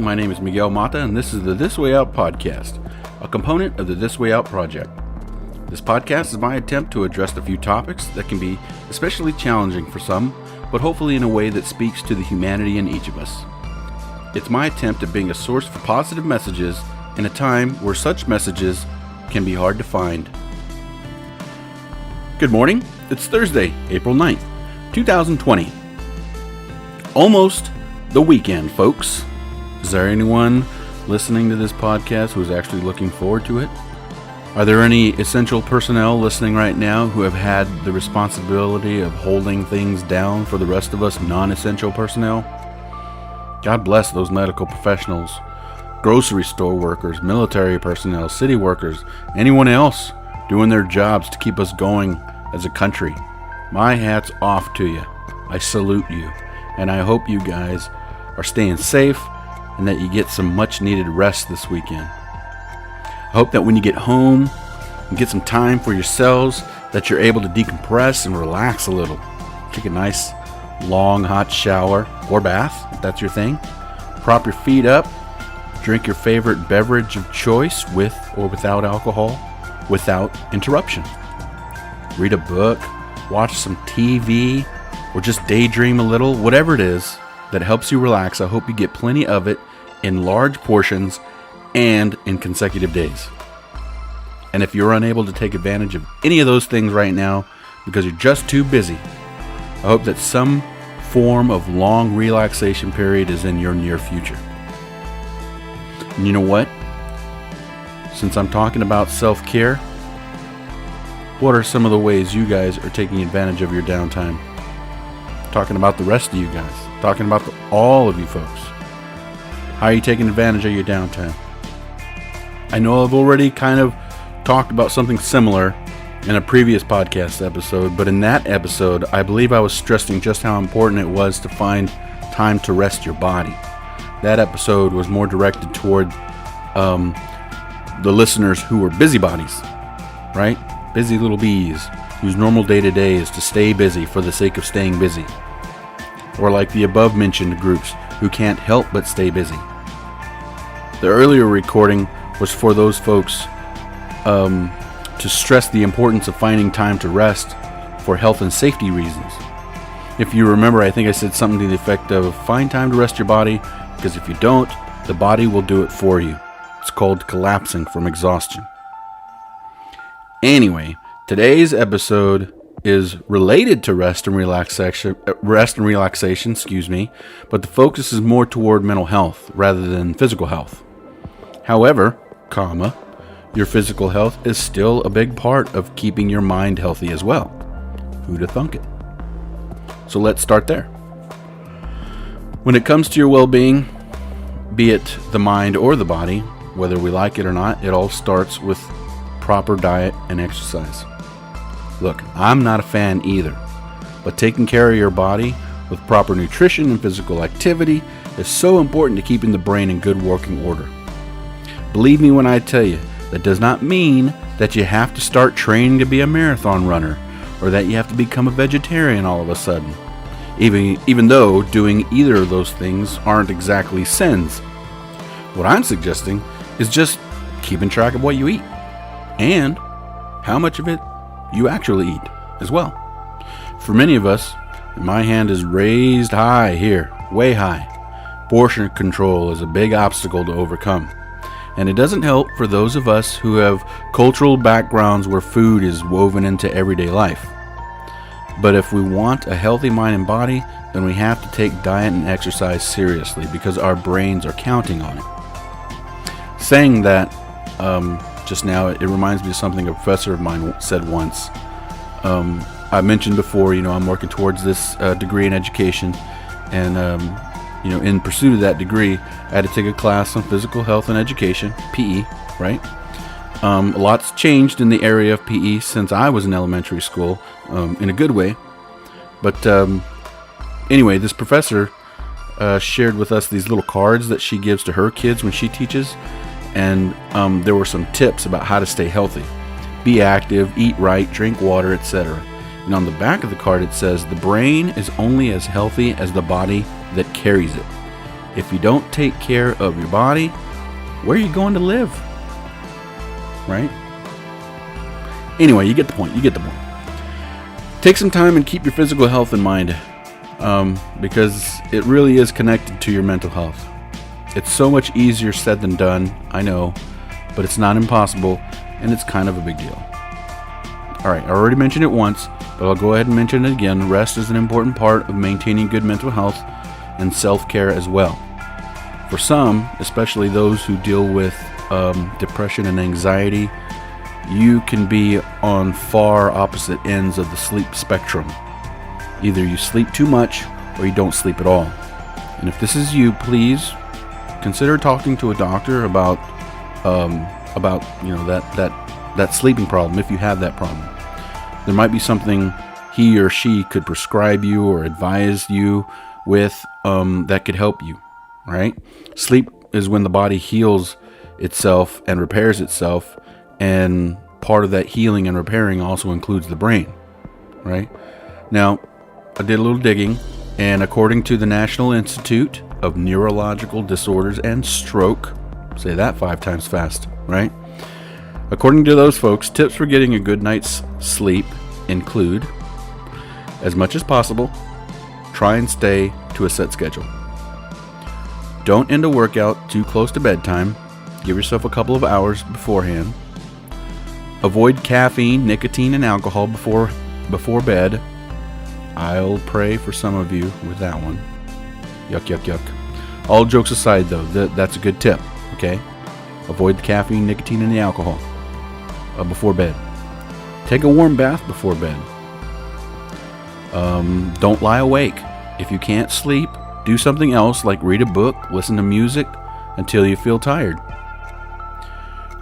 my name is Miguel Mata, and this is the This Way Out podcast, a component of the This Way Out project. This podcast is my attempt to address a few topics that can be especially challenging for some, but hopefully in a way that speaks to the humanity in each of us. It's my attempt at being a source for positive messages in a time where such messages can be hard to find. Good morning. It's Thursday, April 9th, 2020. Almost the weekend, folks. Is there anyone listening to this podcast who is actually looking forward to it? Are there any essential personnel listening right now who have had the responsibility of holding things down for the rest of us non-essential personnel? God bless those medical professionals, grocery store workers, military personnel, city workers, anyone else doing their jobs to keep us going as a country. My hat's off to you. I salute you. And I hope you guys are staying safe and that you get some much needed rest this weekend. I hope that when you get home and get some time for yourselves, that you're able to decompress and relax a little. Take a nice, long, hot shower or bath, if that's your thing. Prop your feet up. Drink your favorite beverage of choice with or without alcohol, without interruption. Read a book, watch some TV, or just daydream a little. Whatever it is that helps you relax, I hope you get plenty of it in large portions and in consecutive days. And if you're unable to take advantage of any of those things right now because you're just too busy, I hope that some form of long relaxation period is in your near future. And you know what? Since I'm talking about self-care, what are some of the ways you guys are taking advantage of your downtime? Talking about the rest of you guys. Talking about all of you folks. How are you taking advantage of your downtime? I know I've already kind of talked about something similar in a previous podcast episode, but in that episode, I believe I was stressing just how important it was to find time to rest your body. That episode was more directed toward the listeners who were busybodies, right? Busy little bees, whose normal day-to-day is to stay busy for the sake of staying busy. Or like the above-mentioned groups who can't help but stay busy. The earlier recording was for those folks to stress the importance of finding time to rest for health and safety reasons. If you remember, I think I said something to the effect of, find time to rest your body, because if you don't, the body will do it for you. It's called collapsing from exhaustion. Anyway, today's episode is related to rest and relaxation, but the focus is more toward mental health rather than physical health. However, your physical health is still a big part of keeping your mind healthy as well. Who'da thunk it? So let's start there. When it comes to your well-being, be it the mind or the body, whether we like it or not, it all starts with proper diet and exercise. Look, I'm not a fan either, but taking care of your body with proper nutrition and physical activity is so important to keeping the brain in good working order. Believe me when I tell you, that does not mean that you have to start training to be a marathon runner or that you have to become a vegetarian all of a sudden, even though doing either of those things aren't exactly sins. What I'm suggesting is just keeping track of what you eat and how much of it you actually eat as well. For many of us, my hand is raised high here, way high. Portion control is a big obstacle to overcome. And it doesn't help for those of us who have cultural backgrounds where food is woven into everyday life. But if we want a healthy mind and body, then we have to take diet and exercise seriously because our brains are counting on it. Saying that just now, it reminds me of something a professor of mine said once. I mentioned before, I'm working towards this degree in education, and in pursuit of that degree, I had to take a class on physical health and education, PE, right? A lot's changed in the area of PE since I was in elementary school, in a good way. But anyway, this professor shared with us these little cards that she gives to her kids when she teaches. And there were some tips about how to stay healthy. Be active, eat right, drink water, etc. And on the back of the card it says, the brain is only as healthy as the body that carries it. If you don't take care of your body, where are you going to live? Right? Anyway, you get the point. Take some time and keep your physical health in mind, because it really is connected to your mental health. It's so much easier said than done, I know, but it's not impossible, and it's kind of a big deal. Alright, I already mentioned it once, but I'll go ahead and mention it again. Rest is an important part of maintaining good mental health and self-care as well. For some, especially those who deal with depression and anxiety, you can be on far opposite ends of the sleep spectrum. Either you sleep too much or you don't sleep at all. And if this is you, please consider talking to a doctor about that sleeping problem, if you have that problem. There might be something he or she could prescribe you or advise you with that could help you, right? Sleep is when the body heals itself and repairs itself, and part of that healing and repairing also includes the brain, right? Now, I did a little digging, and according to the National Institute of Neurological Disorders and Stroke, say that 5 times fast, right? According to those folks, tips for getting a good night's sleep include, as much as possible, try and stay to a set schedule. Don't end a workout too close to bedtime. Give yourself a couple of hours beforehand. Avoid caffeine, nicotine, and alcohol before bed. I'll pray for some of you with that one. Yuck, yuck, yuck. All jokes aside, though, that's a good tip, okay? Avoid the caffeine, nicotine, and the alcohol before bed. Take a warm bath before bed. Don't lie awake. If you can't sleep, do something else like read a book, listen to music until you feel tired.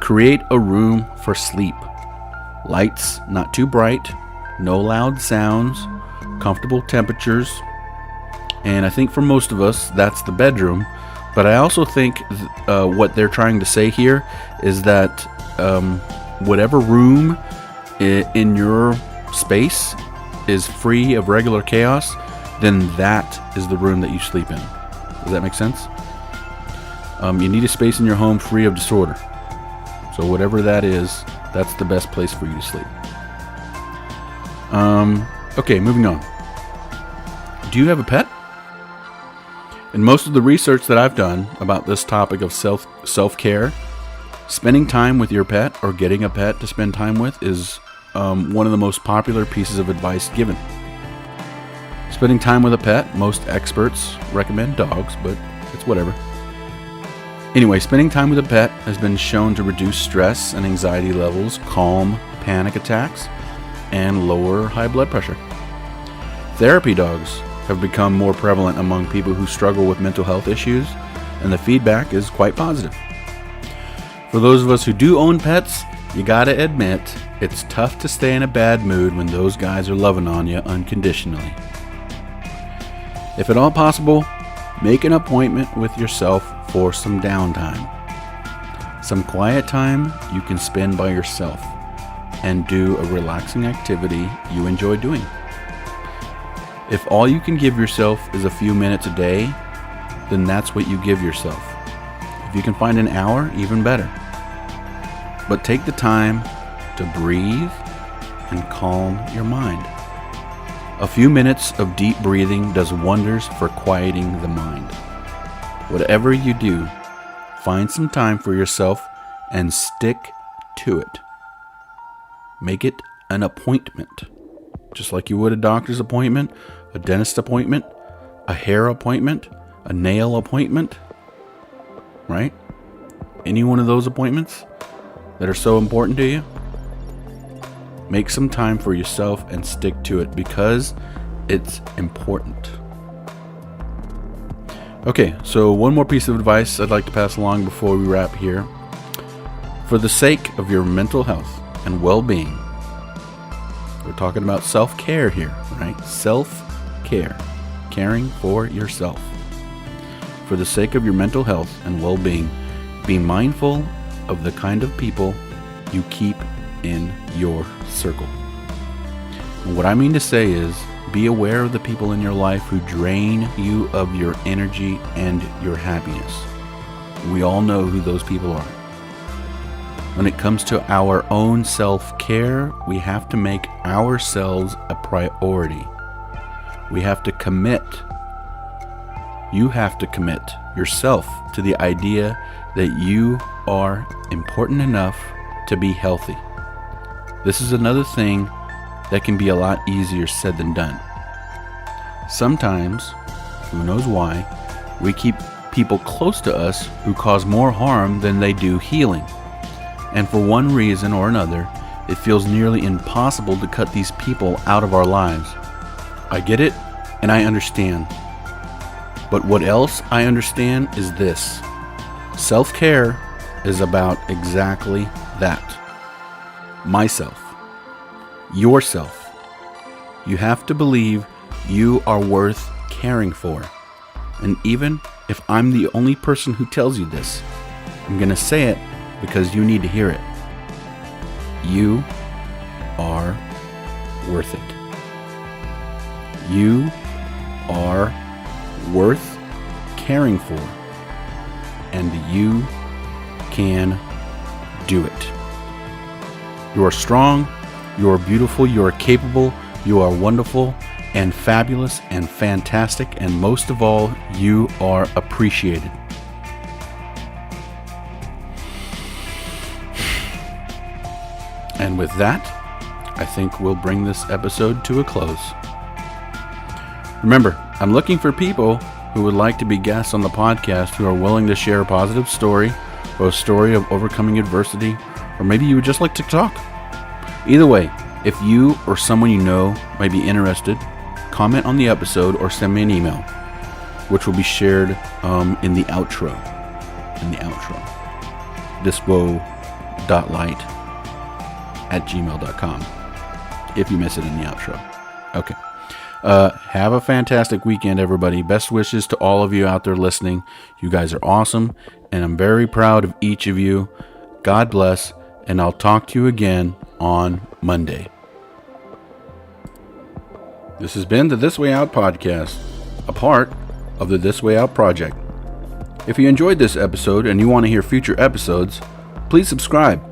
Create a room for sleep. Lights not too bright, no loud sounds, comfortable temperatures. And I think for most of us, that's the bedroom. But I also think what they're trying to say here is that whatever room in your space is free of regular chaos, then that is the room that you sleep in. Does that make sense? You need a space in your home free of disorder. So whatever that is, that's the best place for you to sleep. Okay, moving on. Do you have a pet? In most of the research that I've done about this topic of self-care, spending time with your pet or getting a pet to spend time with is one of the most popular pieces of advice given. Spending time with a pet, most experts recommend dogs, but it's whatever. Anyway, spending time with a pet has been shown to reduce stress and anxiety levels, calm panic attacks, and lower high blood pressure. Therapy dogs have become more prevalent among people who struggle with mental health issues, and the feedback is quite positive. For those of us who do own pets, you gotta admit, it's tough to stay in a bad mood when those guys are loving on you unconditionally. If at all possible, make an appointment with yourself for some downtime. Some quiet time you can spend by yourself and do a relaxing activity you enjoy doing. If all you can give yourself is a few minutes a day, then that's what you give yourself. If you can find an hour, even better. But take the time to breathe and calm your mind. A few minutes of deep breathing does wonders for quieting the mind. Whatever you do, find some time for yourself and stick to it. Make it an appointment, just like you would a doctor's appointment, a dentist appointment, a hair appointment, a nail appointment, right? Any one of those appointments that are so important to you, make some time for yourself and stick to it because it's important. Okay, so one more piece of advice I'd like to pass along before we wrap here. For the sake of your mental health and well-being, we're talking about self-care here, right? Self-care, caring for yourself. For the sake of your mental health and well-being, be mindful of the kind of people you keep in your circle. And what I mean to say is, be aware of the people in your life who drain you of your energy and your happiness. We all know who those people are. When it comes to our own self-care, we have to make ourselves a priority. We have to commit. You have to commit yourself to the idea that you are important enough to be healthy. This is another thing that can be a lot easier said than done. Sometimes, who knows why, we keep people close to us who cause more harm than they do healing. And for one reason or another, it feels nearly impossible to cut these people out of our lives. I get it, and I understand. But what else I understand is this. Self-care is about exactly that. Myself. Yourself. You have to believe you are worth caring for. And even if I'm the only person who tells you this, I'm going to say it because you need to hear it. You are worth it. You are worth caring for. And you can do it. You are strong, you are beautiful, you are capable, you are wonderful and fabulous and fantastic, and most of all, you are appreciated. And with that, I think we'll bring this episode to a close. Remember, I'm looking for people who would like to be guests on the podcast who are willing to share a positive story or a story of overcoming adversity, or maybe you would just like to talk. Either way, if you or someone you know might be interested, comment on the episode or send me an email, which will be shared in the outro. thiswoe.light@gmail.com if you miss it in the outro. Okay. Have a fantastic weekend, everybody. Best wishes to all of you out there listening. You guys are awesome, and I'm very proud of each of you. God bless, and I'll talk to you again on Monday. This has been the This Way Out podcast, a part of the This Way Out project. If you enjoyed this episode and you want to hear future episodes, please subscribe.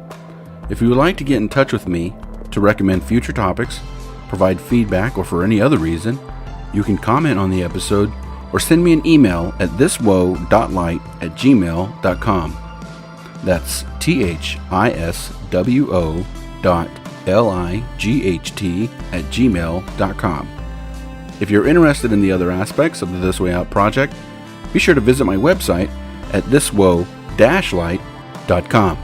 If you would like to get in touch with me to recommend future topics, provide feedback, or for any other reason, you can comment on the episode or send me an email at thiswoe.light@gmail.com. That's thiswoe.light@gmail.com. If you're interested in the other aspects of the This Way Out project, be sure to visit my website at thiswoe-light.com.